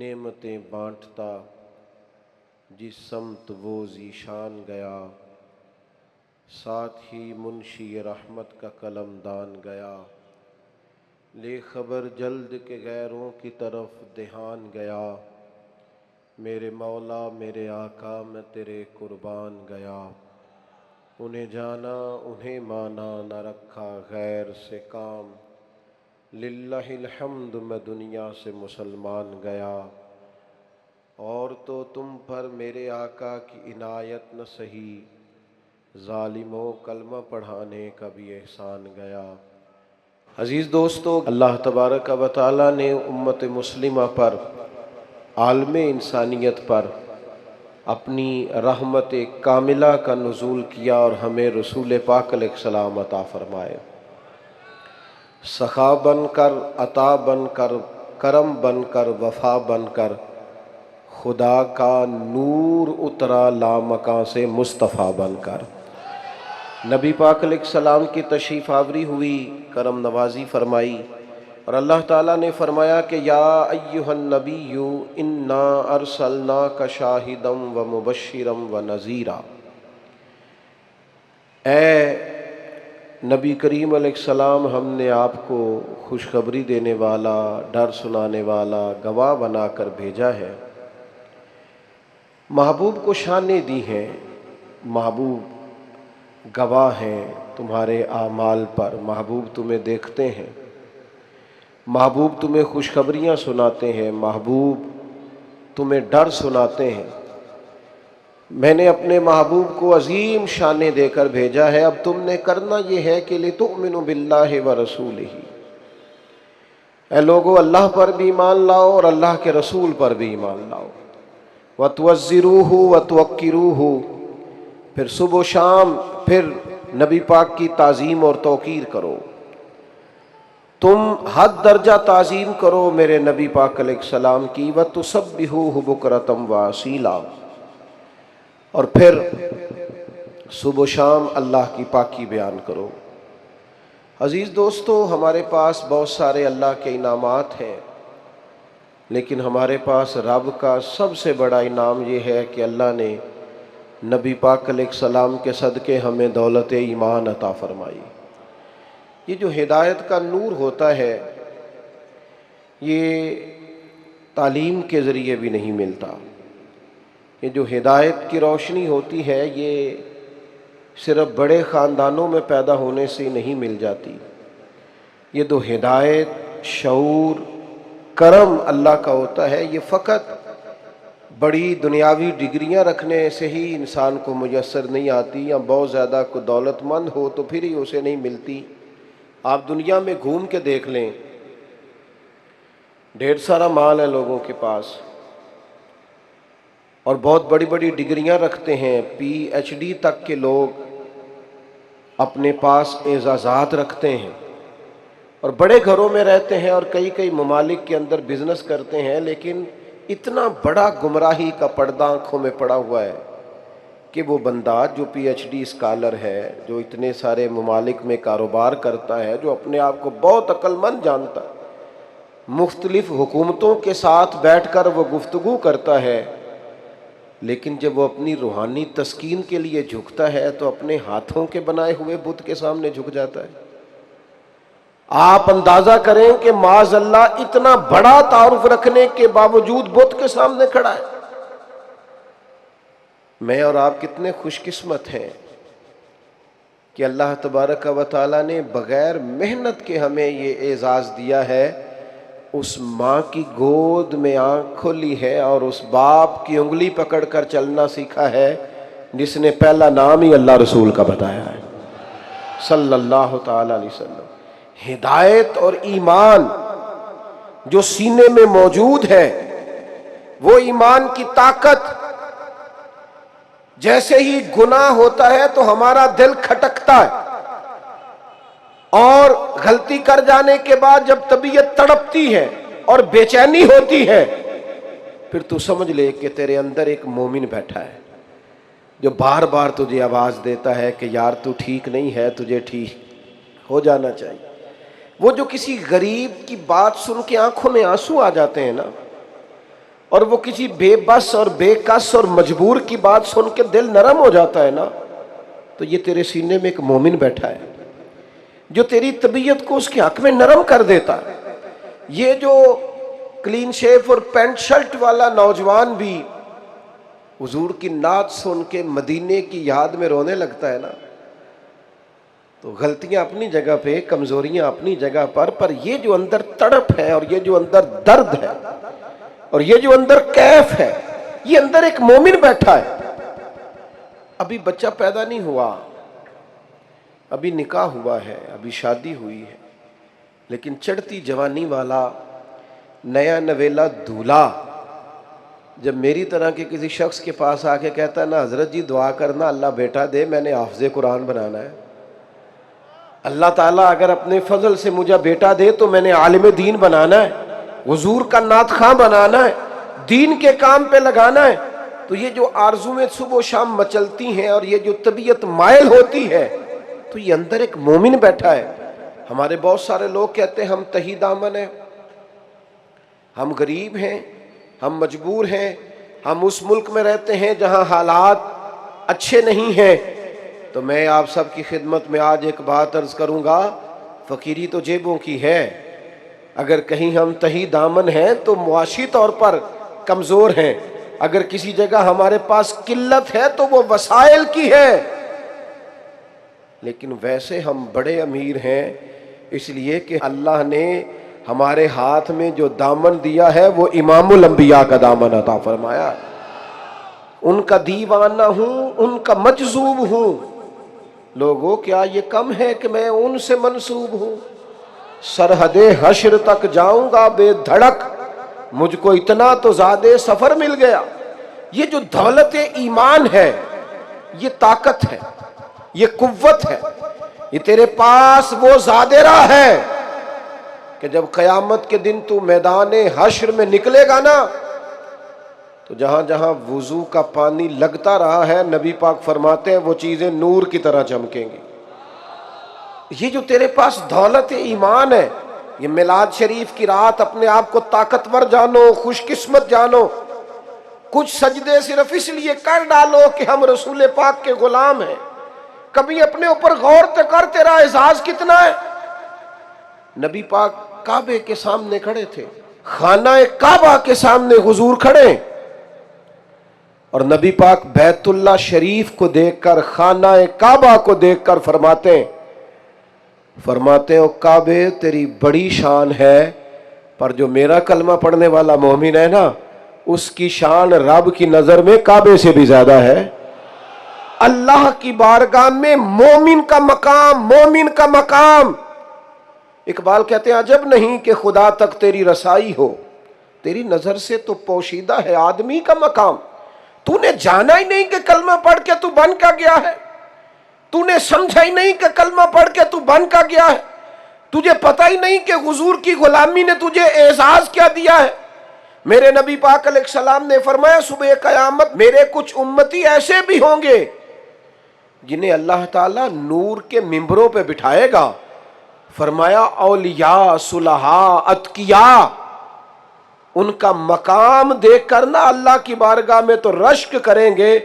نعمتیں بانٹتا، جس سمت وہ ذیشان گیا، ساتھ ہی منشی رحمت کا قلم دان گیا، لے خبر جلد کے غیروں کی طرف دھیان گیا، میرے مولا میرے آقا میں تیرے قربان گیا، انہیں جانا انہیں مانا نہ رکھا غیر سے کام، للہ الحمد میں دنیا سے مسلمان گیا، اور تو تم پر میرے آقا کی عنایت نہ سہی، ظالموں کلمہ پڑھانے کا بھی احسان گیا۔ عزیز دوستو، اللہ تبارک و تعالیٰ نے امت مسلمہ پر، عالم انسانیت پر اپنی رحمت کاملہ کا نزول کیا اور ہمیں رسول پاک علیہ السلام عطا فرمائے۔ سخا بن کر، عطا بن کر، کرم بن کر، وفا بن کر، خدا کا نور اترا لامکاں سے مصطفیٰ بن کر۔ نبی پاک علیہ السلام کی تشریف آوری ہوئی، کرم نوازی فرمائی، اور اللہ تعالیٰ نے فرمایا کہ یا ایہا النبی انا ارسلناک شاہدا و مبشرا و نذیرا، اے نبی کریم علیہ السلام، ہم نے آپ کو خوشخبری دینے والا، ڈر سنانے والا، گواہ بنا کر بھیجا ہے۔ محبوب کو شانیں دی ہیں، محبوب گواہ ہیں تمہارے اعمال پر، محبوب تمہیں دیکھتے ہیں، محبوب تمہیں خوشخبریاں سناتے ہیں، محبوب تمہیں ڈر سناتے ہیں۔ میں نے اپنے محبوب کو عظیم شانیں دے کر بھیجا ہے، اب تم نے کرنا یہ ہے کہ لِتُؤْمِنُوا بِاللَّهِ وَرَسُولِهِ، اے لوگو اللہ پر بھی ایمان لاؤ اور اللہ کے رسول پر بھی ایمان لاؤ، وَتُوَزِّرُوهُ وَتُوَقِّرُوهُ، پھر صبح و شام پھر نبی پاک کی تعظیم اور توقیر کرو، تم حد درجہ تعظیم کرو میرے نبی پاک علیہ السلام کی، وَتُسَبِّحُوهُ بُكْرَةً وَأَصِيلًا، اور پھر صبح و شام اللہ کی پاکی بیان کرو۔ عزیز دوستو، ہمارے پاس بہت سارے اللہ کے انعامات ہیں، لیکن ہمارے پاس رب کا سب سے بڑا انعام یہ ہے کہ اللہ نے نبی پاک علیہ السلام کے صدقے ہمیں دولت ایمان عطا فرمائی۔ یہ جو ہدایت کا نور ہوتا ہے، یہ تعلیم کے ذریعے بھی نہیں ملتا۔ یہ جو ہدایت کی روشنی ہوتی ہے، یہ صرف بڑے خاندانوں میں پیدا ہونے سے نہیں مل جاتی۔ یہ جو ہدایت، شعور، کرم اللہ کا ہوتا ہے، یہ فقط بڑی دنیاوی ڈگریاں رکھنے سے ہی انسان کو میسر نہیں آتی، یا بہت زیادہ کوئی دولت مند ہو تو پھر ہی اسے نہیں ملتی۔ آپ دنیا میں گھوم کے دیکھ لیں، ڈھیر سارا مال ہے لوگوں کے پاس، اور بہت بڑی بڑی ڈگریاں رکھتے ہیں، پی ایچ ڈی تک کے لوگ اپنے پاس اعزازات رکھتے ہیں، اور بڑے گھروں میں رہتے ہیں، اور کئی کئی ممالک کے اندر بزنس کرتے ہیں، لیکن اتنا بڑا گمراہی کا پردہ آنکھوں میں پڑا ہوا ہے کہ وہ بندہ جو پی ایچ ڈی اسکالر ہے، جو اتنے سارے ممالک میں کاروبار کرتا ہے، جو اپنے آپ کو بہت عقل مند جانتا ہے، مختلف حکومتوں کے ساتھ بیٹھ کر وہ گفتگو کرتا ہے، لیکن جب وہ اپنی روحانی تسکین کے لیے جھکتا ہے تو اپنے ہاتھوں کے بنائے ہوئے بت کے سامنے جھک جاتا ہے۔ آپ اندازہ کریں کہ معاذ اللہ اتنا بڑا تعارف رکھنے کے باوجود بت کے سامنے کھڑا ہے۔ میں اور آپ کتنے خوش قسمت ہیں کہ اللہ تبارک و تعالیٰ نے بغیر محنت کے ہمیں یہ اعزاز دیا ہے۔ اس ماں کی گود میں آنکھ کھولی ہے اور اس باپ کی انگلی پکڑ کر چلنا سیکھا ہے جس نے پہلا نام ہی اللہ رسول کا بتایا ہے، صلی اللہ تعالی علیہ وسلم۔ ہدایت اور ایمان جو سینے میں موجود ہے، وہ ایمان کی طاقت، جیسے ہی گناہ ہوتا ہے تو ہمارا دل کھٹکتا ہے، اور غلطی کر جانے کے بعد جب طبیعت تڑپتی ہے اور بے چینی ہوتی ہے، پھر تو سمجھ لے کہ تیرے اندر ایک مومن بیٹھا ہے جو بار بار تجھے آواز دیتا ہے کہ یار تو ٹھیک نہیں ہے، تجھے ٹھیک ہو جانا چاہیے۔ وہ جو کسی غریب کی بات سن کے آنکھوں میں آنسو آ جاتے ہیں نا، اور وہ کسی بے بس اور بے کس اور مجبور کی بات سن کے دل نرم ہو جاتا ہے نا، تو یہ تیرے سینے میں ایک مومن بیٹھا ہے جو تیری طبیعت کو اس کے حق میں نرم کر دیتا ہے۔ یہ جو کلین شیف اور پینٹ شرٹ والا نوجوان بھی حضور کی نعت سن کے مدینے کی یاد میں رونے لگتا ہے نا، تو غلطیاں اپنی جگہ پہ، کمزوریاں اپنی جگہ پر یہ جو اندر تڑپ ہے اور یہ جو اندر درد ہے اور یہ جو اندر کیف ہے، یہ اندر ایک مومن بیٹھا ہے۔ ابھی بچہ پیدا نہیں ہوا، ابھی نکاح ہوا ہے، ابھی شادی ہوئی ہے، لیکن چڑھتی جوانی والا نیا نویلا دولہا جب میری طرح کے کسی شخص کے پاس آ کے کہتا ہے نا حضرت جی دعا کرنا اللہ بیٹا دے، میں نے حافظ قرآن بنانا ہے، اللہ تعالیٰ اگر اپنے فضل سے مجھے بیٹا دے تو میں نے عالم دین بنانا ہے، حضور کا نعت خواں بنانا ہے، دین کے کام پہ لگانا ہے، تو یہ جو آرزویں صبح و شام مچلتی ہیں اور یہ جو طبیعت مائل ہوتی ہے، تو یہ اندر ایک مومن بیٹھا ہے۔ ہمارے بہت سارے لوگ کہتے ہیں ہم تہی دامن ہیں، ہم غریب ہیں، ہم مجبور ہیں، ہم اس ملک میں رہتے ہیں جہاں حالات اچھے نہیں ہیں۔ تو میں آپ سب کی خدمت میں آج ایک بات عرض کروں گا، فقیری تو جیبوں کی ہے، اگر کہیں ہم تہی دامن ہیں تو معاشی طور پر کمزور ہیں، اگر کسی جگہ ہمارے پاس قلت ہے تو وہ وسائل کی ہے، لیکن ویسے ہم بڑے امیر ہیں، اس لیے کہ اللہ نے ہمارے ہاتھ میں جو دامن دیا ہے وہ امام الانبیاء کا دامن عطا فرمایا، ان کا دیوانہ ہوں، ان کا مجذوب ہوں۔ لوگوں کیا یہ کم ہے کہ میں ان سے منسوب ہوں؟ سرحد حشر تک جاؤں گا بے دھڑک، مجھ کو اتنا تو زیادہ سفر مل گیا۔ یہ جو دولت ایمان ہے، یہ طاقت ہے، یہ قوت ہے، یہ تیرے پاس وہ زیادہ راہ ہے کہ جب قیامت کے دن تو میدان حشر میں نکلے گا نا، تو جہاں جہاں وضو کا پانی لگتا رہا ہے نبی پاک فرماتے ہیں وہ چیزیں نور کی طرح چمکیں گی۔ یہ جو تیرے پاس دولت ایمان ہے، یہ میلاد شریف کی رات اپنے آپ کو طاقتور جانو، خوش قسمت جانو، کچھ سجدے صرف اس لیے کر ڈالو کہ ہم رسول پاک کے غلام ہیں۔ کبھی اپنے اوپر غور تو کر، تیرا اعزاز کتنا ہے؟ نبی پاک کعبے کے سامنے کھڑے تھے، خانہ کعبہ کے سامنے حضور کھڑے، اور نبی پاک بیت اللہ شریف کو دیکھ کر، خانہ کعبہ کو دیکھ کر فرماتے ہیں او کعبے تیری بڑی شان ہے، پر جو میرا کلمہ پڑھنے والا مومن ہے نا، اس کی شان رب کی نظر میں کعبے سے بھی زیادہ ہے۔ اللہ کی بارگاہ میں مومن کا مقام۔ اقبال کہتے ہیں عجب نہیں کہ خدا تک تیری رسائی ہو، تیری نظر سے تو پوشیدہ ہے آدمی کا مقام۔ تو نے جانا ہی نہیں کہ کلمہ پڑھ کے تو بن کا گیا ہے، تو نے سمجھا ہی نہیں کہ کلمہ پڑھ کے تو بن کا گیا ہے، تجھے پتہ ہی نہیں کہ حضور کی غلامی نے تجھے اعزاز کیا دیا ہے۔ میرے نبی پاک علیہ السلام نے فرمایا صبح قیامت میرے کچھ امتی ایسے بھی ہوں گے جنہیں اللہ تعالیٰ نور کے ممبروں پہ بٹھائے گا، فرمایا اولیاء، صلحاء، اتقیاء، ان کا مقام دیکھ کر نا اللہ کی بارگاہ میں تو رشک کریں گے،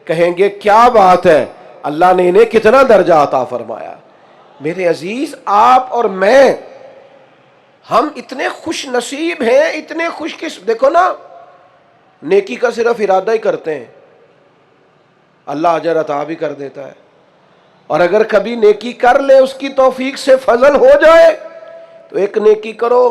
کہیں گے کیا بات ہے، اللہ نے انہیں کتنا درجہ عطا فرمایا۔ میرے عزیز، آپ اور میں، ہم اتنے خوش نصیب ہیں، اتنے خوش قسم، دیکھو نا، نیکی کا صرف ارادہ ہی کرتے ہیں، اللہ اجر عطا بھی کر دیتا ہے، اور اگر کبھی نیکی کر لے اس کی توفیق سے فضل ہو جائے تو ایک نیکی کرو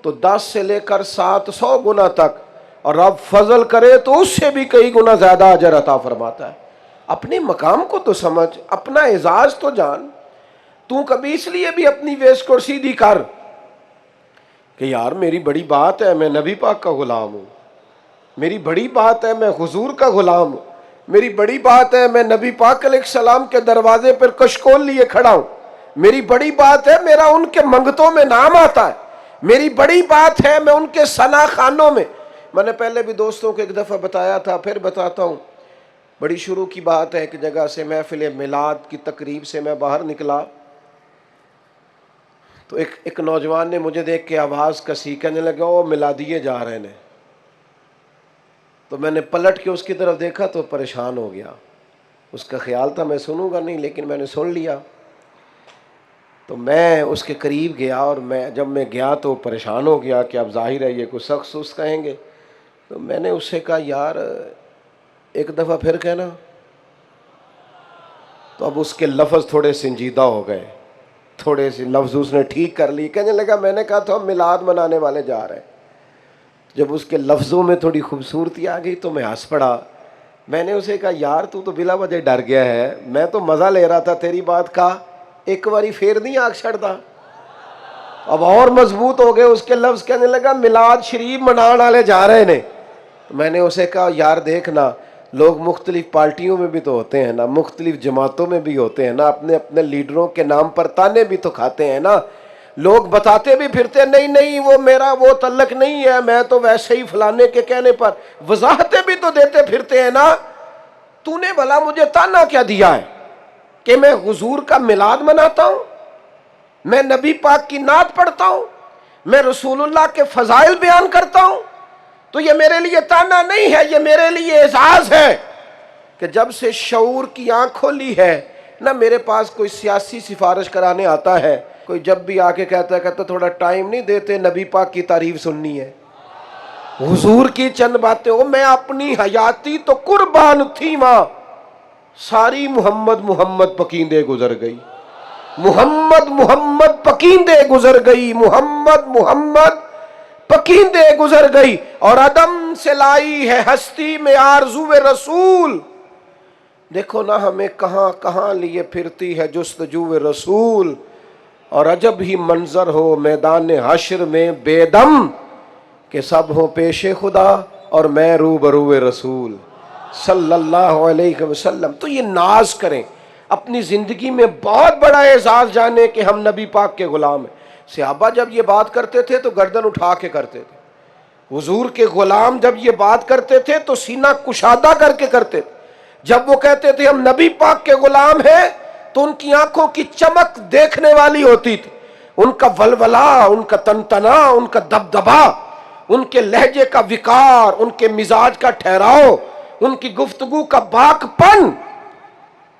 تو 10 سے لے کر 700 گنا تک، اور رب فضل کرے تو اس سے بھی کئی گنا زیادہ اجر عطا فرماتا ہے۔ اپنے مقام کو تو سمجھ، اپنا اعزاز تو جان۔ تو کبھی اس لیے بھی اپنی ویسٹ کو سیدھی کر کہ یار میری بڑی بات ہے میں نبی پاک کا غلام ہوں، میری بڑی بات ہے میں حضور کا غلام ہوں، میری بڑی بات ہے میں نبی پاک علیہ السلام کے دروازے پر کشکول لیے کھڑا ہوں، میری بڑی بات ہے میرا ان کے منگتوں میں نام آتا ہے، میری بڑی بات ہے میں ان کے ثنا خانوں میں نے پہلے بھی دوستوں کو ایک دفعہ بتایا تھا، پھر بتاتا ہوں، بڑی شروع کی بات ہے، ایک جگہ سے محفل میلاد کی تقریب سے میں باہر نکلا تو ایک نوجوان نے مجھے دیکھ کے آواز کسی کہنے لگا وہ میلادیے جا رہے ہیں۔ تو میں نے پلٹ کے اس کی طرف دیکھا تو پریشان ہو گیا. اس کا خیال تھا میں سنوں گا نہیں، لیکن میں نے سن لیا. تو میں اس کے قریب گیا، اور جب میں گیا تو پریشان ہو گیا کہ اب ظاہر ہے یہ کوئی سخت سست کہیں گے. تو میں نے اس سے کہا یار ایک دفعہ پھر کہنا. تو اب اس کے لفظ تھوڑے سنجیدہ ہو گئے، تھوڑے سے لفظ اس نے ٹھیک کر لی. کہنے لگا میں نے کہا تو ہم میلاد منانے والے جا رہے ہیں. جب اس کے لفظوں میں تھوڑی خوبصورتی آ گئی تو میں ہنس پڑا. میں نے اسے کہا یار تو بلا وجہ ڈر گیا ہے، میں تو مزہ لے رہا تھا تیری بات کا، ایک باری پھر نہیں آنکھ چھڑتا. اب اور مضبوط ہو گئے اس کے لفظ. کہنے لگا میلاد شریف منان والے جا رہے نے. میں نے اسے کہا یار دیکھنا، لوگ مختلف پارٹیوں میں بھی تو ہوتے ہیں نا، مختلف جماعتوں میں بھی ہوتے ہیں نا، اپنے اپنے لیڈروں کے نام پر تانے بھی تو کھاتے ہیں نا. لوگ بتاتے بھی پھرتے نہیں نہیں وہ میرا وہ تعلق نہیں ہے، میں تو ویسے ہی فلانے کے کہنے پر. وضاحتیں بھی تو دیتے پھرتے ہیں نا. تو نے بھلا مجھے تانا کیا دیا ہے کہ میں حضور کا میلاد مناتا ہوں، میں نبی پاک کی نعت پڑھتا ہوں، میں رسول اللہ کے فضائل بیان کرتا ہوں؟ تو یہ میرے لیے تانا نہیں ہے، یہ میرے لیے اعزاز ہے کہ جب سے شعور کی آنکھ کھولی ہے نہ میرے پاس کوئی سیاسی سفارش کرانے آتا ہے، کوئی جب بھی آ کے کہتا تھوڑا ٹائم نہیں دیتے نبی پاک کی تعریف سننی ہے، حضور کی چند باتیں. ہو میں اپنی حیاتی تو قربان تھی ماں، ساری محمد محمد پکیندے گزر گئی، محمد محمد پکیندے گزر گئی، محمد محمد پکیندے گزر گئی. اور عدم سے لائی ہے ہستی میں آرزو رسول. دیکھو نا ہمیں کہاں کہاں لیے پھرتی ہے جستجو رسول. اور عجب ہی منظر ہو میدان حشر میں بے دم، کہ سب ہو پیش خدا اور میں روبرو رسول صلی اللہ علیہ وسلم. تو یہ ناز کریں اپنی زندگی میں، بہت بڑا اعزاز جانے کہ ہم نبی پاک کے غلام ہیں. صحابہ جب یہ بات کرتے تھے تو گردن اٹھا کے کرتے تھے. حضور کے غلام جب یہ بات کرتے تھے تو سینہ کشادہ کر کے کرتے تھے. جب وہ کہتے تھے ہم نبی پاک کے غلام ہیں تو ان کی آنکھوں کی چمک دیکھنے والی ہوتی تھی، ان کا ولولہ، ان کا تنتنا، ان کا دبدبا، ان کے لہجے کا وقار، ان کے مزاج کا ٹھہراؤ، ان کی گفتگو کا باک پن.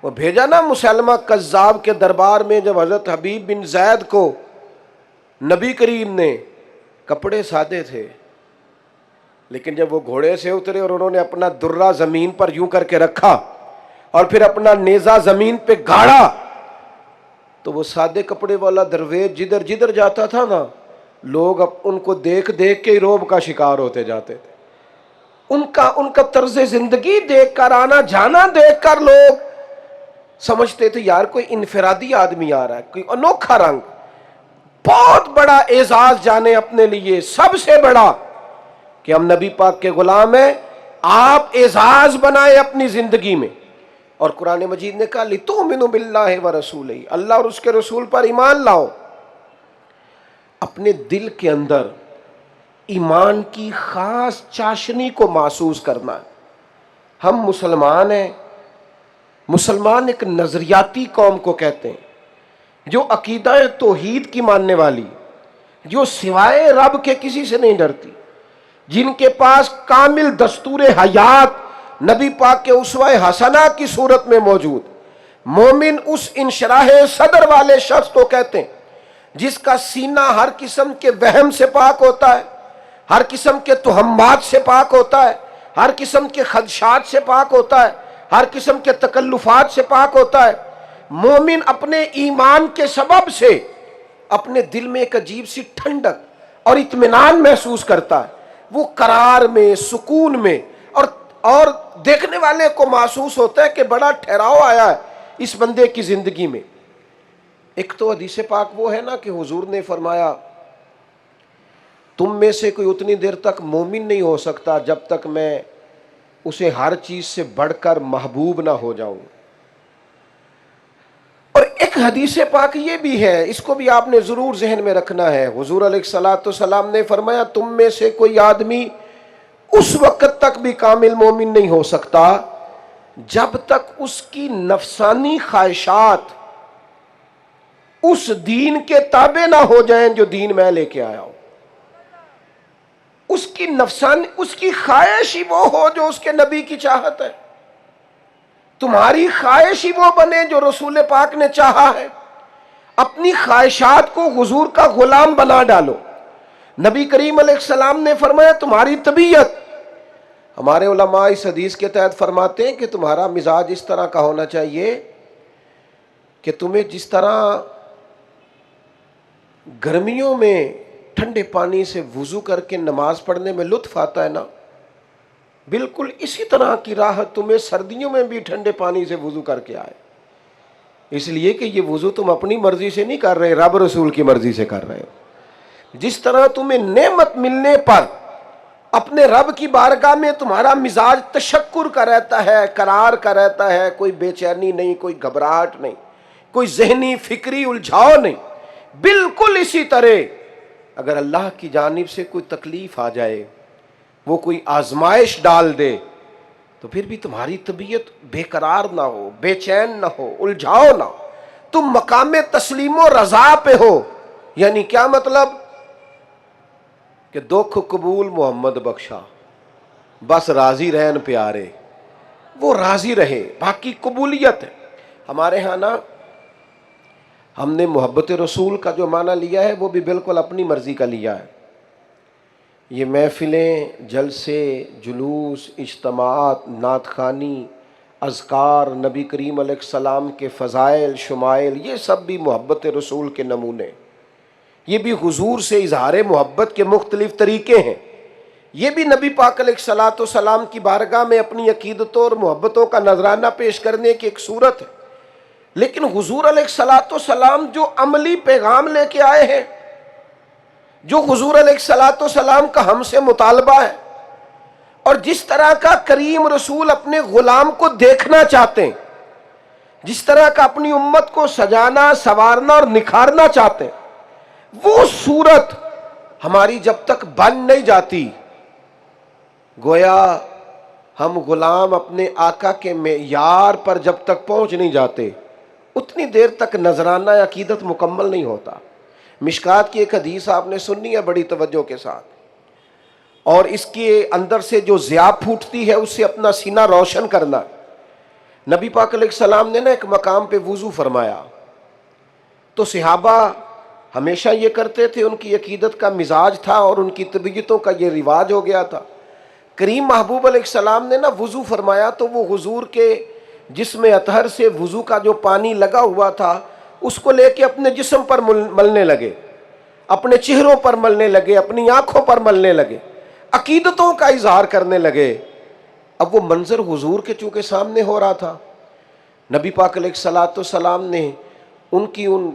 وہ بھیجا نا مسلمہ کذاب کے دربار میں جب حضرت حبیب بن زید کو نبی کریم نے، کپڑے سادے تھے لیکن جب وہ گھوڑے سے اترے اور انہوں نے اپنا درہ زمین پر یوں کر کے رکھا اور پھر اپنا نیزہ زمین پہ گاڑا، تو وہ سادے کپڑے والا درویش جدھر جدھر جاتا تھا نا، لوگ اب ان کو دیکھ دیکھ کے روب کا شکار ہوتے جاتے تھے. ان کا طرز زندگی دیکھ کر، آنا جانا دیکھ کر لوگ سمجھتے تھے یار کوئی انفرادی آدمی آ رہا ہے، کوئی انوکھا رنگ. بہت بڑا اعزاز جانے اپنے لیے، سب سے بڑا، کہ ہم نبی پاک کے غلام ہیں. آپ اعزاز بنائے اپنی زندگی میں. اور قرآن مجید نے کہا لِتُؤْمِنُوا بِاللَّهِ وَرَسُولِهِ، اللہ اور اس کے رسول پر ایمان لاؤ. اپنے دل کے اندر ایمان کی خاص چاشنی کو محسوس کرنا ہے. ہم مسلمان ہیں. مسلمان ایک نظریاتی قوم کو کہتے ہیں جو عقیدہ توحید کی ماننے والی، جو سوائے رب کے کسی سے نہیں ڈرتی، جن کے پاس کامل دستور حیات نبی پاک کے اسوہ حسنہ کی صورت میں موجود. مومن اس انشراح صدر والے شخص کو کہتے ہیں جس کا سینہ ہر قسم کے وہم سے پاک ہوتا ہے، ہر قسم کے توہمات سے پاک ہوتا ہے، ہر قسم کے خدشات سے پاک ہوتا ہے، ہر قسم کے تکلفات سے پاک ہوتا ہے. مومن اپنے ایمان کے سبب سے اپنے دل میں ایک عجیب سی ٹھنڈک اور اطمینان محسوس کرتا ہے. وہ قرار میں، سکون میں، اور دیکھنے والے کو محسوس ہوتا ہے کہ بڑا ٹھہراؤ آیا ہے اس بندے کی زندگی میں. ایک تو حدیث پاک وہ ہے نا کہ حضور نے فرمایا تم میں سے کوئی اتنی دیر تک مومن نہیں ہو سکتا جب تک میں اسے ہر چیز سے بڑھ کر محبوب نہ ہو جاؤں. اور ایک حدیث پاک یہ بھی ہے، اس کو بھی آپ نے ضرور ذہن میں رکھنا ہے. حضور علیہ الصلوۃ والسلام نے فرمایا تم میں سے کوئی آدمی اس وقت تک بھی کامل مومن نہیں ہو سکتا جب تک اس کی نفسانی خواہشات اس دین کے تابع نہ ہو جائیں جو دین میں لے کے آیا ہوں. اس کی نفسانی، اس کی خواہش ہی وہ ہو جو اس کے نبی کی چاہت ہے، تمہاری خواہش ہی وہ بنے جو رسول پاک نے چاہا ہے۔ اپنی خواہشات کو حضور کا غلام بنا ڈالو۔ نبی کریم علیہ السلام نے فرمایا تمہاری طبیعت، ہمارے علماء اس حدیث کے تحت فرماتے ہیں کہ تمہارا مزاج اس طرح کا ہونا چاہیے کہ تمہیں جس طرح گرمیوں میں ٹھنڈے پانی سے وضو کر کے نماز پڑھنے میں لطف آتا ہے نا، بالکل اسی طرح کی راحت تمہیں سردیوں میں بھی ٹھنڈے پانی سے وضو کر کے آئے، اس لیے کہ یہ وضو تم اپنی مرضی سے نہیں کر رہے، رب رسول کی مرضی سے کر رہے ہو۔ جس طرح تمہیں نعمت ملنے پر اپنے رب کی بارگاہ میں تمہارا مزاج تشکر کا رہتا ہے، قرار کا رہتا ہے، کوئی بے چینی نہیں، کوئی گھبراہٹ نہیں، کوئی ذہنی فکری الجھاؤ نہیں، بالکل اسی طرح اگر اللہ کی جانب سے کوئی تکلیف آ جائے، وہ کوئی آزمائش ڈال دے، تو پھر بھی تمہاری طبیعت بے قرار نہ ہو، بے چین نہ ہو، الجھاؤ نہ ہو، تم مقام تسلیم و رضا پہ ہو۔ یعنی کیا مطلب؟ کہ دکھ قبول محمد بخشا، بس راضی رہن پیارے، وہ راضی رہے، باقی قبولیت ہے۔ ہمارے ہاں نا ہم نے محبت رسول کا جو معنی لیا ہے وہ بھی بالکل اپنی مرضی کا لیا ہے۔ یہ محفلیں، جلسے، جلوس، اجتماعات، نعت خوانی، اذکار، نبی کریم علیہ السلام کے فضائل شمائل، یہ سب بھی محبت رسول کے نمونے، یہ بھی حضور سے اظہار محبت کے مختلف طریقے ہیں۔ یہ بھی نبی پاک علیہ الصلوۃ والسلام کی بارگاہ میں اپنی عقیدتوں اور محبتوں کا نذرانہ پیش کرنے کی ایک صورت ہے۔ لیکن حضور علیہ الصلوۃ والسلام جو عملی پیغام لے کے آئے ہیں، جو حضور علیہ الصلوۃ والسلام کا ہم سے مطالبہ ہے، اور جس طرح کا کریم رسول اپنے غلام کو دیکھنا چاہتے ہیں، جس طرح کا اپنی امت کو سجانا، سنوارنا اور نکھارنا چاہتے ہیں، وہ صورت ہماری جب تک بن نہیں جاتی، گویا ہم غلام اپنے آقا کے معیار پر جب تک پہنچ نہیں جاتے، اتنی دیر تک نذرانہ عقیدت مکمل نہیں ہوتا۔ مشکات کی ایک حدیث آپ نے سنی ہے بڑی توجہ کے ساتھ، اور اس کے اندر سے جو ضیاء پھوٹتی ہے اس سے اپنا سینہ روشن کرنا۔ نبی پاک علیہ السلام نے نا ایک مقام پہ وضو فرمایا، تو صحابہ ہمیشہ یہ کرتے تھے، ان کی عقیدت کا مزاج تھا اور ان کی طبیعتوں کا یہ رواج ہو گیا تھا۔ کریم محبوب علیہ السلام نے نا وضو فرمایا تو وہ حضور کے جسم اطہر سے وضو کا جو پانی لگا ہوا تھا اس کو لے کے اپنے جسم پر ملنے لگے، اپنے چہروں پر ملنے لگے، اپنی آنکھوں پر ملنے لگے، عقیدتوں کا اظہار کرنے لگے۔ اب وہ منظر حضور کے چونکہ سامنے ہو رہا تھا، نبی پاک علیہ الصلوۃ والسلام نے ان کی ان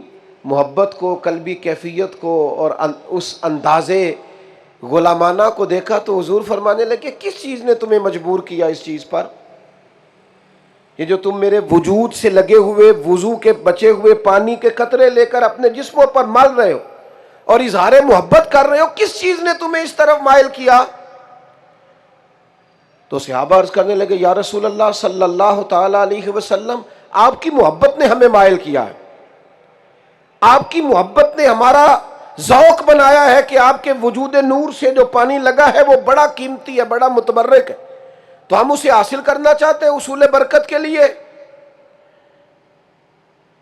محبت کو، قلبی کیفیت کو اور اس اندازے غلامانہ کو دیکھا تو حضور فرمانے لگے کس چیز نے تمہیں مجبور کیا اس چیز پر؟ یہ جو تم میرے وجود سے لگے ہوئے وضو کے بچے ہوئے پانی کے قطرے لے کر اپنے جسموں پر مل رہے ہو اور اظہار محبت کر رہے ہو، کس چیز نے تمہیں اس طرف مائل کیا؟ تو صحابہ عرض کرنے لگے یا رسول اللہ صلی اللہ تعالی علیہ وسلم، آپ کی محبت نے ہمیں مائل کیا ہے، آپ کی محبت نے ہمارا ذوق بنایا ہے کہ آپ کے وجود نور سے جو پانی لگا ہے وہ بڑا قیمتی ہے، بڑا متبرک ہے، تو ہم اسے حاصل کرنا چاہتے ہیں اصول برکت کے لیے۔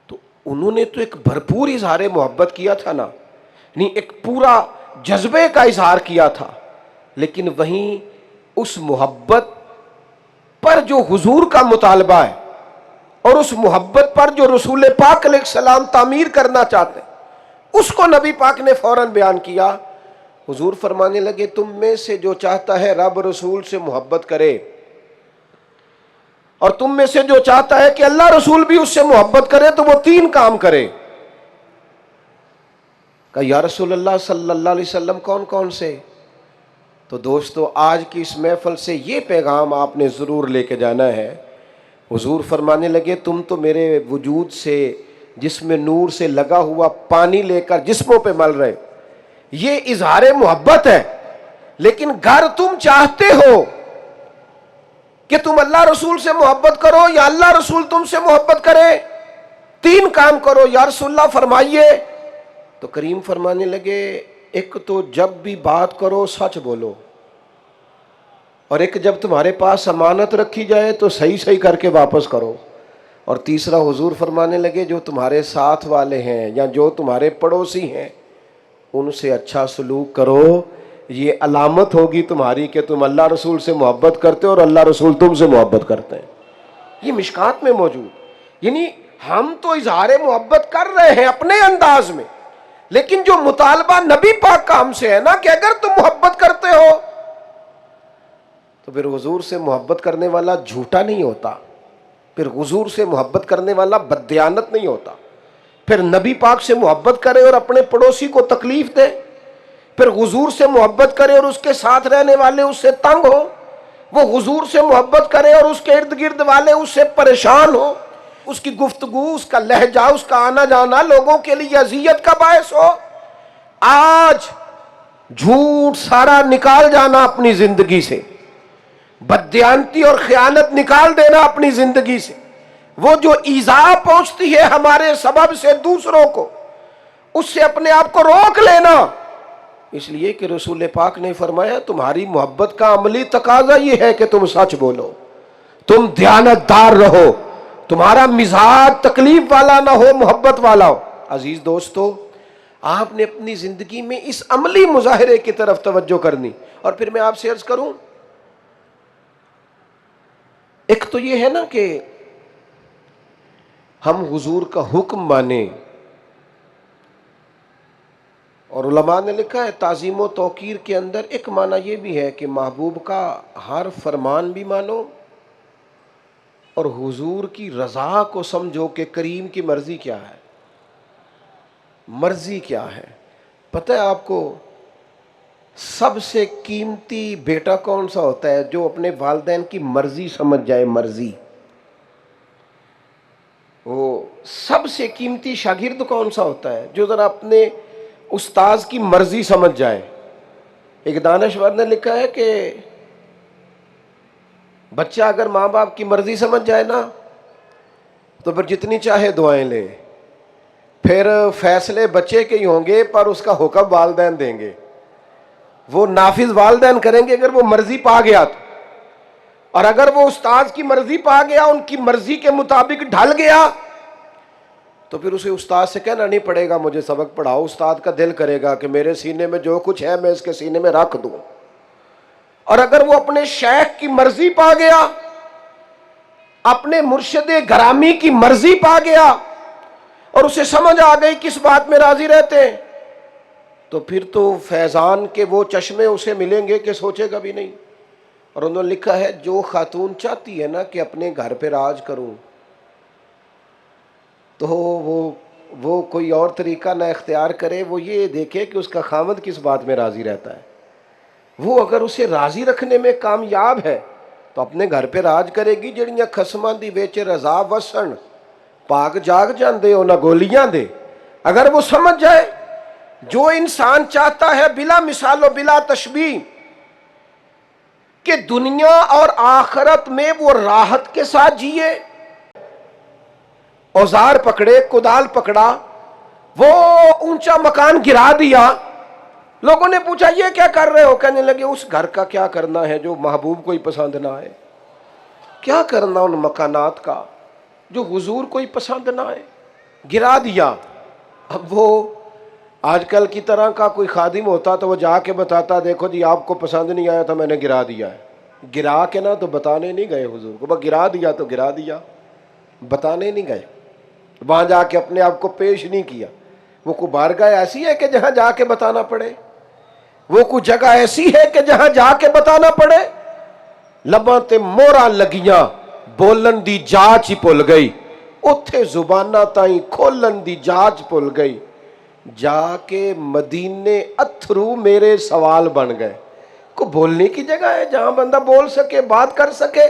تو انہوں نے تو ایک بھرپور اظہار محبت کیا تھا نا، نہیں ایک پورا جذبے کا اظہار کیا تھا، لیکن وہیں اس محبت پر جو حضور کا مطالبہ ہے اور اس محبت پر جو رسول پاک علیہ السلام تعمیر کرنا چاہتے ہیں، اس کو نبی پاک نے فوراً بیان کیا۔ حضور فرمانے لگے تم میں سے جو چاہتا ہے رب رسول سے محبت کرے، اور تم میں سے جو چاہتا ہے کہ اللہ رسول بھی اس سے محبت کرے، تو وہ تین کام کرے۔ کہا یا رسول اللہ صلی اللہ علیہ وسلم کون کون سے؟ تو دوستو آج کی اس محفل سے یہ پیغام آپ نے ضرور لے کے جانا ہے۔ حضور فرمانے لگے تم تو میرے وجود سے، جسم نور سے لگا ہوا پانی لے کر جسموں پہ مل رہے، یہ اظہار محبت ہے، لیکن گر تم چاہتے ہو کہ تم اللہ رسول سے محبت کرو یا اللہ رسول تم سے محبت کرے، تین کام کرو یا رسول اللہ فرمائیے۔ تو کریم فرمانے لگے ایک تو جب بھی بات کرو سچ بولو، اور ایک جب تمہارے پاس امانت رکھی جائے تو صحیح صحیح کر کے واپس کرو، اور تیسرا حضور فرمانے لگے جو تمہارے ساتھ والے ہیں یا جو تمہارے پڑوسی ہیں ان سے اچھا سلوک کرو، یہ علامت ہوگی تمہاری کہ تم اللہ رسول سے محبت کرتے ہو اور اللہ رسول تم سے محبت کرتے ہیں۔ یہ مشکات میں موجود، یعنی ہم تو اظہار محبت کر رہے ہیں اپنے انداز میں، لیکن جو مطالبہ نبی پاک کا ہم سے ہے نا کہ اگر تم محبت کرتے ہو تو پھر حضور سے محبت کرنے والا جھوٹا نہیں ہوتا، پھر حضور سے محبت کرنے والا بددیانت نہیں ہوتا، پھر نبی پاک سے محبت کرے اور اپنے پڑوسی کو تکلیف دے، پھر حضور سے محبت کرے اور اس کے ساتھ رہنے والے اس سے تنگ ہو، وہ حضور سے محبت کرے اور اس کے ارد گرد والے اس سے پریشان ہو، اس کی گفتگو، اس کا لہجہ، اس کا آنا جانا لوگوں کے لیے اذیت کا باعث ہو۔ آج جھوٹ سارا نکال جانا اپنی زندگی سے، بددیانتی اور خیانت نکال دینا اپنی زندگی سے، وہ جو ایذا پہنچتی ہے ہمارے سبب سے دوسروں کو، اس سے اپنے آپ کو روک لینا، اس لیے کہ رسول پاک نے فرمایا تمہاری محبت کا عملی تقاضا یہ ہے کہ تم سچ بولو، تم دیانت دار رہو، تمہارا مزاج تکلیف والا نہ ہو، محبت والا ہو۔ عزیز دوستو، آپ نے اپنی زندگی میں اس عملی مظاہرے کی طرف توجہ کرنی۔ اور پھر میں آپ سے عرض کروں، ایک تو یہ ہے نا کہ ہم حضور کا حکم مانیں، اور علماء نے لکھا ہے تعظیم و توقیر کے اندر ایک معنی یہ بھی ہے کہ محبوب کا ہر فرمان بھی مانو اور حضور کی رضا کو سمجھو کہ کریم کی مرضی کیا ہے، مرضی کیا ہے۔ پتہ ہے آپ کو سب سے قیمتی بیٹا کون سا ہوتا ہے؟ جو اپنے والدین کی مرضی سمجھ جائے، مرضی۔ وہ سب سے قیمتی شاگرد کون سا ہوتا ہے؟ جو ذرا اپنے استاذ کی مرضی سمجھ جائے۔ ایک دانشور نے لکھا ہے کہ بچہ اگر ماں باپ کی مرضی سمجھ جائے نا تو پھر جتنی چاہے دعائیں لے، پھر فیصلے بچے کے ہی ہوں گے پر اس کا حکم والدین دیں گے، وہ نافذ والدین کریں گے اگر وہ مرضی پا گیا تو، اور اگر وہ استاذ کی مرضی پا گیا، ان کی مرضی کے مطابق ڈھل گیا تو پھر اسے استاد سے کہنا نہیں پڑے گا مجھے سبق پڑھاؤ، استاد کا دل کرے گا کہ میرے سینے میں جو کچھ ہے میں اس کے سینے میں رکھ دوں۔ اور اگر وہ اپنے شیخ کی مرضی پا گیا، اپنے مرشد گرامی کی مرضی پا گیا اور اسے سمجھ آ گئی کس بات میں راضی رہتے ہیں، تو پھر تو فیضان کے وہ چشمے اسے ملیں گے کہ سوچے گا بھی نہیں۔ اور انہوں نے لکھا ہے جو خاتون چاہتی ہے نا کہ اپنے گھر پہ راج کروں تو وہ کوئی اور طریقہ نہ اختیار کرے، وہ یہ دیکھے کہ اس کا خامد کس بات میں راضی رہتا ہے۔ وہ اگر اسے راضی رکھنے میں کامیاب ہے تو اپنے گھر پہ راج کرے گی۔ جڑیاں خسماں دی وچ رضا وسن پاک جاگ جاندے ہو نہ گولیاں دے۔ اگر وہ سمجھ جائے جو انسان چاہتا ہے بلا مثال و بلا تشبیہ کہ دنیا اور آخرت میں وہ راحت کے ساتھ جیے، اوزار پکڑے، کدال پکڑا، وہ اونچا مکان گرا دیا، لوگوں نے پوچھا یہ کیا کر رہے ہو؟ کہنے لگے اس گھر کا کیا کرنا ہے جو محبوب کو ہی پسند نہ آئے، کیا کرنا ان مکانات کا جو حضور کو ہی پسند نہ آئے، گرا دیا۔ اب وہ آج کل کی طرح کا کوئی خادم ہوتا تو وہ جا کے بتاتا دیکھو جی آپ کو پسند نہیں آیا تھا میں نے گرا دیا ہے، گرا کے نا تو بتانے نہیں گئے حضور کو، بس گرا دیا تو گرا دیا، بتانے نہیں گئے، وہاں جا کے اپنے آپ کو پیش نہیں کیا۔ وہ کوئی بارگاہ ایسی ہے کہ جہاں جا کے بتانا پڑے؟ وہ کوئی جگہ ایسی ہے کہ جہاں جا کے بتانا پڑے؟ لباں تے موراں لگیاں بولن دی جاچ ہی بھل گئی، اتھے زباناں تائیں کھولن دی جاچ بھل گئی، جا کے مدینے اتھرو میرے سوال بن گئے۔ کو بولنے کی جگہ ہے جہاں بندہ بول سکے، بات کر سکے،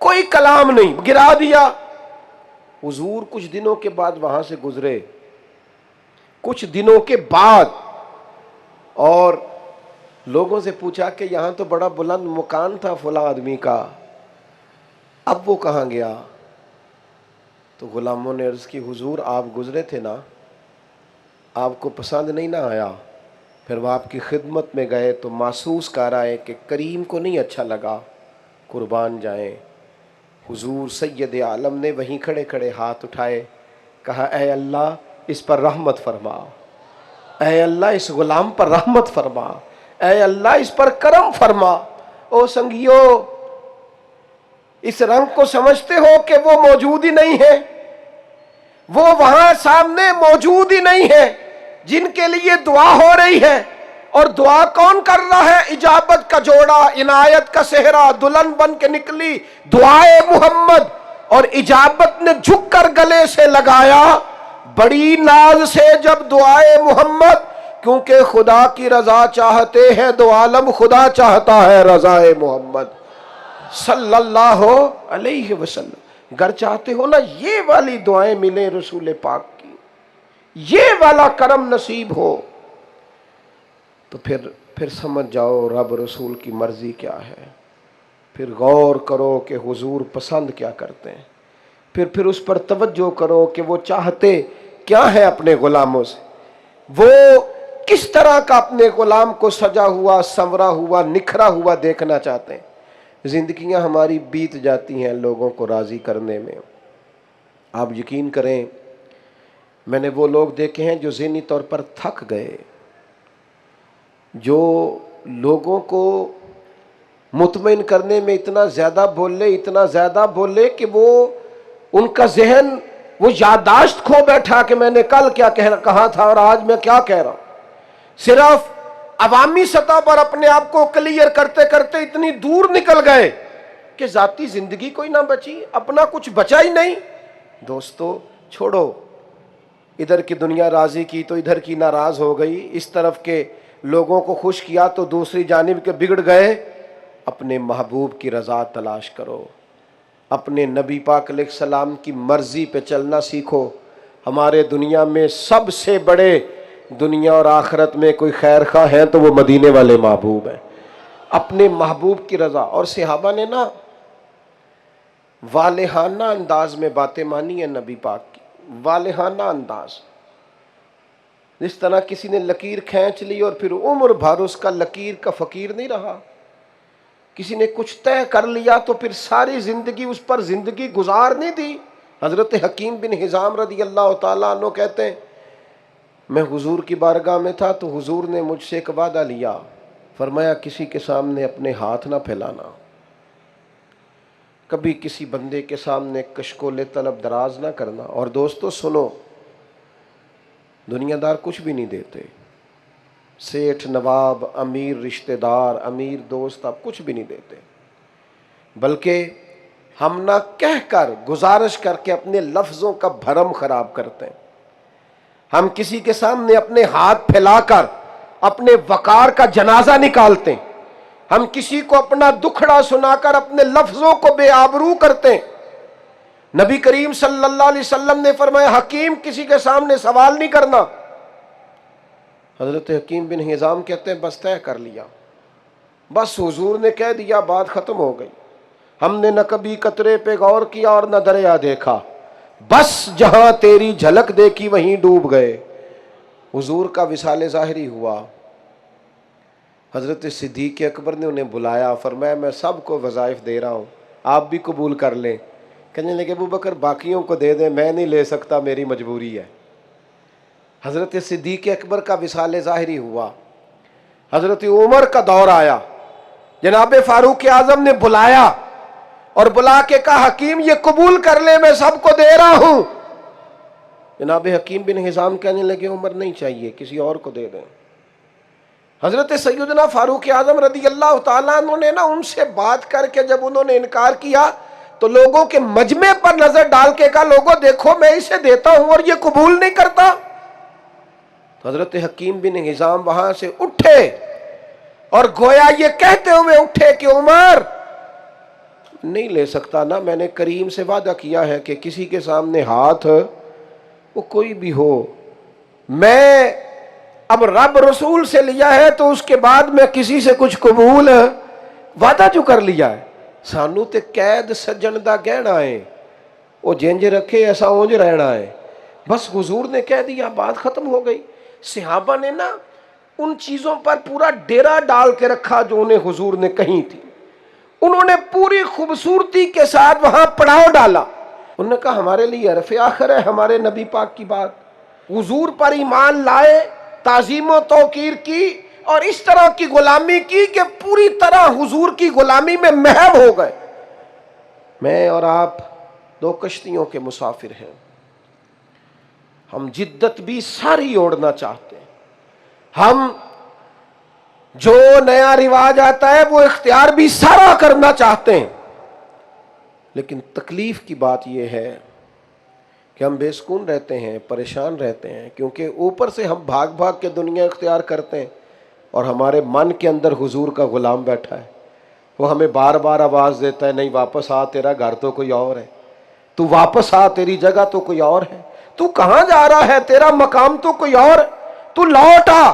کوئی کلام نہیں، گرا دیا۔ حضور کچھ دنوں کے بعد وہاں سے گزرے، کچھ دنوں کے بعد، اور لوگوں سے پوچھا کہ یہاں تو بڑا بلند مکان تھا فلاں آدمی کا، اب وہ کہاں گیا؟ تو غلاموں نے عرض کی حضور آپ گزرے تھے نا، آپ کو پسند نہیں نہ آیا، پھر وہ آپ کی خدمت میں گئے تو محسوس کر رہا ہے کہ کریم کو نہیں اچھا لگا، قربان جائیں۔ حضور سید عالم نے وہیں کھڑے کھڑے ہاتھ اٹھائے، کہا اے اللہ اس پر رحمت فرما، اے اللہ اس غلام پر رحمت فرما، اے اللہ اس پر کرم فرما۔ او سنگیو، اس رنگ کو سمجھتے ہو کہ وہ موجود ہی نہیں ہے، وہ وہاں سامنے موجود ہی نہیں ہے جن کے لیے دعا ہو رہی ہے۔ اور دعا کون کر رہا ہے؟ اجابت کا جوڑا، عنایت کا صحرا دلہن بن کے نکلی دعائے محمد، اور اجابت نے جھک کر گلے سے لگایا بڑی ناز سے جب دعائے محمد، کیونکہ خدا کی رضا چاہتے ہیں دو عالم، خدا چاہتا ہے رضائے محمد صلی اللہ علیہ وسلم۔ گر چاہتے ہو نا یہ والی دعائیں ملیں رسول پاک کی، یہ والا کرم نصیب ہو، تو پھر سمجھ جاؤ رب رسول کی مرضی کیا ہے، پھر غور کرو کہ حضور پسند کیا کرتے ہیں، پھر اس پر توجہ کرو کہ وہ چاہتے کیا ہے اپنے غلاموں سے، وہ کس طرح کا اپنے غلام کو سجا ہوا سنورا ہوا نکھرا ہوا دیکھنا چاہتے ہیں۔ زندگیاں ہماری بیت جاتی ہیں لوگوں کو راضی کرنے میں۔ آپ یقین کریں، میں نے وہ لوگ دیکھے ہیں جو ذہنی طور پر تھک گئے، جو لوگوں کو مطمئن کرنے میں اتنا زیادہ بولے کہ وہ ان کا ذہن وہ یادداشت کھو بیٹھا کہ میں نے کل کیا کہا تھا اور آج میں کیا کہہ رہا ہوں۔ صرف عوامی سطح پر اپنے آپ کو کلیئر کرتے کرتے اتنی دور نکل گئے کہ ذاتی زندگی کوئی نہ بچی، اپنا کچھ بچا ہی نہیں۔ دوستو چھوڑو، ادھر کی دنیا راضی کی تو ادھر کی ناراض ہو گئی، اس طرف کے لوگوں کو خوش کیا تو دوسری جانب کے بگڑ گئے۔ اپنے محبوب کی رضا تلاش کرو، اپنے نبی پاک علیہ السلام کی مرضی پہ چلنا سیکھو۔ ہمارے دنیا میں سب سے بڑے، دنیا اور آخرت میں کوئی خیر خواہ ہیں تو وہ مدینے والے محبوب ہیں، اپنے محبوب کی رضا۔ اور صحابہ نے نا والہانہ انداز میں باتیں مانی ہیں نبی پاک کی، والہانہ انداز، جس طرح کسی نے لکیر کھینچ لی اور پھر عمر بھر اس کا لکیر کا فقیر نہیں رہا۔ کسی نے کچھ طے کر لیا تو پھر ساری زندگی اس پر زندگی گزار نہیں دی۔ حضرت حکیم بن حزام رضی اللہ تعالیٰ عنہ کہتے ہیں، میں حضور کی بارگاہ میں تھا تو حضور نے مجھ سے ایک وعدہ لیا، فرمایا کسی کے سامنے اپنے ہاتھ نہ پھیلانا، کبھی کسی بندے کے سامنے کشکول طلب دراز نہ کرنا۔ اور دوستو سنو، دنیا دار کچھ بھی نہیں دیتے، سیٹھ نواب امیر رشتہ دار امیر دوست آپ کچھ بھی نہیں دیتے، بلکہ ہم نہ کہہ کر گزارش کر کے اپنے لفظوں کا بھرم خراب کرتے ہیں۔ ہم کسی کے سامنے اپنے ہاتھ پھیلا کر اپنے وقار کا جنازہ نکالتے ہیں، ہم کسی کو اپنا دکھڑا سنا کر اپنے لفظوں کو بے آبرو کرتے ہیں۔ نبی کریم صلی اللہ علیہ وسلم نے فرمایا حکیم کسی کے سامنے سوال نہیں کرنا۔ حضرت حکیم بن حزام کہتے ہیں بس طے کر لیا، بس حضور نے کہہ دیا بات ختم ہو گئی، ہم نے نہ کبھی قطرے پہ غور کیا اور نہ دریا دیکھا، بس جہاں تیری جھلک دیکھی وہیں ڈوب گئے۔ حضور کا وصال ظاہری ہوا، حضرت صدیق اکبر نے انہیں بلایا، فرمایا میں سب کو وظائف دے رہا ہوں، آپ بھی قبول کر لیں۔ کہنے لگے ابو بکر باقیوں کو دے دیں، میں نہیں لے سکتا، میری مجبوری ہے۔ حضرت صدیق اکبر کا وصال ظاہری ہوا، حضرت عمر کا دور آیا، جناب فاروق اعظم نے بلایا اور بلا کے کہا حکیم یہ قبول کر لے، میں سب کو دے رہا ہوں۔ جناب حکیم بن حزام کہنے لگے عمر نہیں چاہیے، کسی اور کو دے دیں۔ حضرت سیدنا فاروق اعظم رضی اللہ تعالیٰ عنہ نے نا ان سے بات کر کے جب انہوں نے انکار کیا تو لوگوں کے مجمع پر نظر ڈال کے کہا لوگوں دیکھو میں اسے دیتا ہوں اور یہ قبول نہیں کرتا۔ تو حضرت حکیم بن حزام وہاں سے اٹھے اور گویا یہ کہتے ہوئے اٹھے کہ عمر نہیں لے سکتا نا، میں نے کریم سے وعدہ کیا ہے کہ کسی کے سامنے ہاتھ وہ کوئی بھی ہو، میں اب رب رسول سے لیا ہے تو اس کے بعد میں کسی سے کچھ قبول وعدہ جو کر لیا ہے، سانو تے قید سجن دا گہنا ہے، وہ جنج رکھے ایسا اونج رہنا ہے، بس حضور نے کہہ دیا بات ختم ہو گئی۔ صحابہ نے نا ان چیزوں پر پورا ڈیرا ڈال کے رکھا جو انہیں حضور نے کہی تھی. انہوں نے پوری خوبصورتی کے ساتھ وہاں پڑاؤ ڈالا. انہوں نے کہا ہمارے لیے عرف آخر ہے ہمارے نبی پاک کی بات. حضور پر ایمان لائے، تعظیم و توقیر کی، اور اس طرح کی غلامی کی کہ پوری طرح حضور کی غلامی میں محو ہو گئے. میں اور آپ دو کشتیوں کے مسافر ہیں. ہم جدت بھی ساری اوڑھنا چاہتے ہیں، ہم جو نیا رواج آتا ہے وہ اختیار بھی سارا کرنا چاہتے ہیں. لیکن تکلیف کی بات یہ ہے کہ ہم بے سکون رہتے ہیں، پریشان رہتے ہیں، کیونکہ اوپر سے ہم بھاگ بھاگ کے دنیا اختیار کرتے ہیں اور ہمارے من کے اندر حضور کا غلام بیٹھا ہے. وہ ہمیں بار بار آواز دیتا ہے نہیں واپس آ، تیرا گھر تو کوئی اور ہے، تو واپس آ، تیری جگہ تو کوئی اور ہے، تو کہاں جا رہا ہے، تیرا مقام تو کوئی اور، تو لوٹ آ،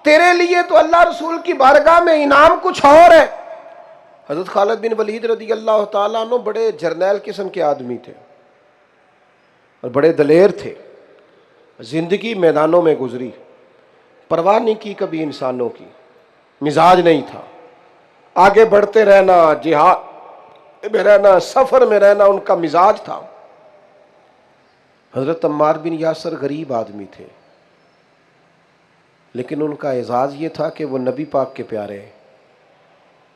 تیرے لیے تو اللہ رسول کی بارگاہ میں انعام کچھ اور ہے. حضرت خالد بن ولید رضی اللہ تعالیٰ عنہ بڑے جرنیل قسم کے آدمی تھے اور بڑے دلیر تھے. زندگی میدانوں میں گزری، پرواہ نہیں کی کبھی انسانوں کی، مزاج نہیں تھا، آگے بڑھتے رہنا، جہاد میں رہنا، سفر میں رہنا ان کا مزاج تھا. حضرت عمار بن یاسر غریب آدمی تھے، لیکن ان کا اعزاز یہ تھا کہ وہ نبی پاک کے پیارے.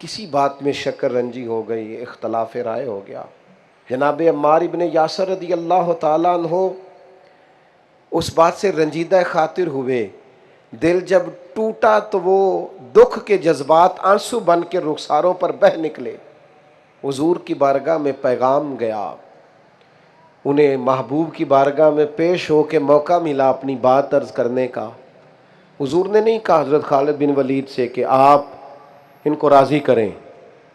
کسی بات میں شکر رنجی ہو گئی، اختلاف رائے ہو گیا. جناب عمار بن یاسر رضی اللہ تعالیٰ عنہ اس بات سے رنجیدہ خاطر ہوئے. دل جب ٹوٹا تو وہ دکھ کے جذبات آنسو بن کے رخساروں پر بہہ نکلے. حضور کی بارگاہ میں پیغام گیا، انہیں محبوب کی بارگاہ میں پیش ہو کے موقع ملا اپنی بات عرض کرنے کا. حضور نے نہیں کہا حضرت خالد بن ولید سے کہ آپ ان کو راضی کریں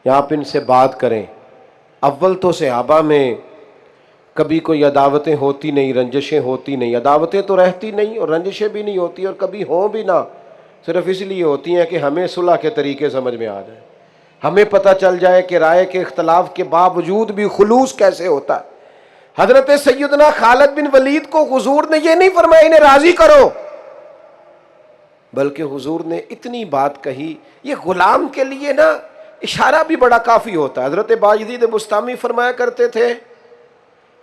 یا آپ ان سے بات کریں. اول تو صحابہ میں کبھی کوئی عداوتیں ہوتی نہیں، رنجشیں ہوتی نہیں. عداوتیں تو رہتی نہیں اور رنجشیں بھی نہیں ہوتی، اور کبھی ہوں بھی نہ، صرف اس لیے ہوتی ہیں کہ ہمیں صلح کے طریقے سمجھ میں آ جائے، ہمیں پتہ چل جائے کہ رائے کے اختلاف کے باوجود بھی خلوص کیسے ہوتا ہے. حضرت سیدنا خالد بن ولید کو حضور نے یہ نہیں فرمایا انہیں راضی کرو، بلکہ حضور نے اتنی بات کہی. یہ غلام کے لیے نا اشارہ بھی بڑا کافی ہوتا ہے. حضرت باجدید بستامی فرمایا کرتے تھے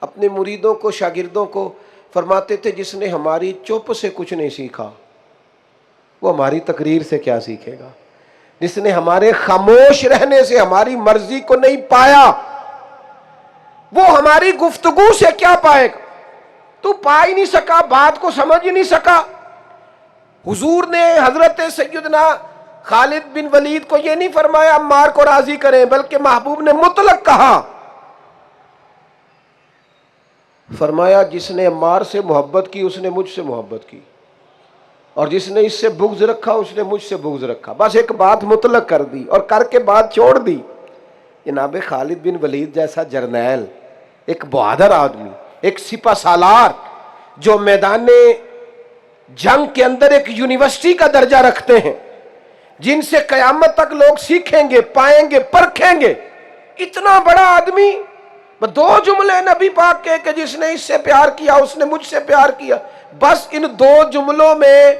اپنے مریدوں کو، شاگردوں کو، فرماتے تھے جس نے ہماری چپ سے کچھ نہیں سیکھا وہ ہماری تقریر سے کیا سیکھے گا، جس نے ہمارے خاموش رہنے سے ہماری مرضی کو نہیں پایا وہ ہماری گفتگو سے کیا پائے گا. تو پا ہی نہیں سکا، بات کو سمجھ ہی نہیں سکا. حضور نے حضرت سیدنا خالد بن ولید کو یہ نہیں فرمایا عمار کو راضی کریں، بلکہ محبوب نے مطلق کہا، فرمایا جس نے عمار سے محبت کی اس نے مجھ سے محبت کی، اور جس نے اس سے بغض رکھا اس نے مجھ سے بغض رکھا. بس ایک بات مطلق کر دی اور کر کے بات چھوڑ دی. جناب خالد بن ولید جیسا جرنیل، ایک بہادر آدمی، ایک سپہ سالار جو میدان جنگ کے اندر ایک یونیورسٹی کا درجہ رکھتے ہیں، جن سے قیامت تک لوگ سیکھیں گے، پائیں گے، پرکھیں گے، اتنا بڑا آدمی، دو جملے نبی پاک کے کہ جس نے اس سے پیار کیا اس نے مجھ سے پیار کیا، بس ان دو جملوں میں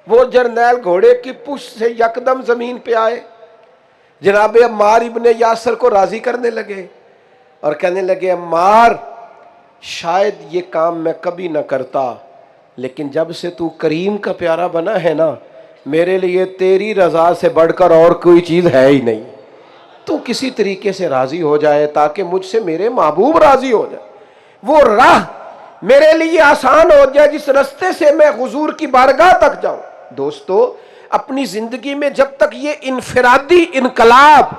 وہ جرنیل گھوڑے کی پشت سے یکدم زمین پہ آئے. جناب عمار ابن یاسر کو راضی کرنے لگے اور کہنے لگے عمار شاید یہ کام میں کبھی نہ کرتا، لیکن جب سے تو کریم کا پیارا بنا ہے نا، میرے لیے تیری رضا سے بڑھ کر اور کوئی چیز ہے ہی نہیں. تو کسی طریقے سے راضی ہو جائے تاکہ مجھ سے میرے محبوب راضی ہو جائے، وہ راہ میرے لیے آسان ہو جائے جس رستے سے میں حضور کی بارگاہ تک جاؤں. دوستو اپنی زندگی میں جب تک یہ انفرادی انقلاب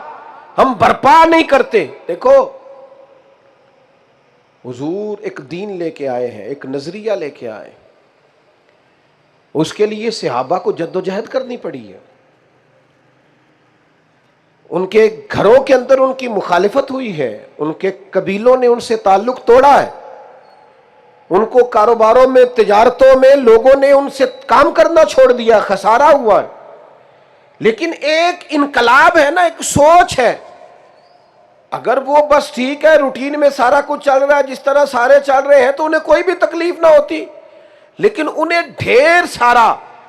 ہم برپا نہیں کرتے، دیکھو حضور ایک دین لے کے آئے ہیں، ایک نظریہ لے کے آئے، اس کے لیے صحابہ کو جدوجہد کرنی پڑی ہے. ان کے گھروں کے اندر ان کی مخالفت ہوئی ہے، ان کے قبیلوں نے ان سے تعلق توڑا ہے، ان کو کاروباروں میں، تجارتوں میں لوگوں نے ان سے کام کرنا چھوڑ دیا، خسارہ ہوا ہے. لیکن ایک انقلاب ہے نا، ایک سوچ ہے، اگر وہ بس ٹھیک ہے روٹین میں سارا کچھ چل رہا ہے جس طرح سارے چل رہے ہیں تو انہیں کوئی بھی تکلیف نہ ہوتی. لیکن انہیں ڈھیر سارا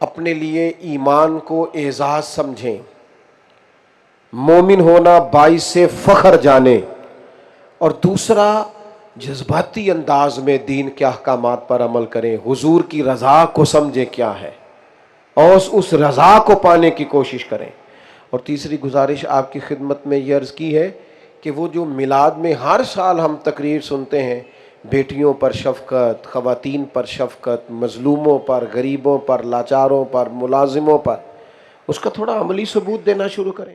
اپنے لیے ایمان کو اعزاز سمجھیں، مومن ہونا باعث فخر جانیں، اور دوسرا جذباتی انداز میں دین کے احکامات پر عمل کریں، حضور کی رضا کو سمجھیں کیا ہے اور اس رضا کو پانے کی کوشش کریں۔ اور تیسری گزارش آپ کی خدمت میں یہ عرض کی ہے کہ وہ جو میلاد میں ہر سال ہم تقریر سنتے ہیں، بیٹیوں پر شفقت، خواتین پر شفقت، مظلوموں پر، غریبوں پر، لاچاروں پر، ملازموں پر، اس کا تھوڑا عملی ثبوت دینا شروع کریں۔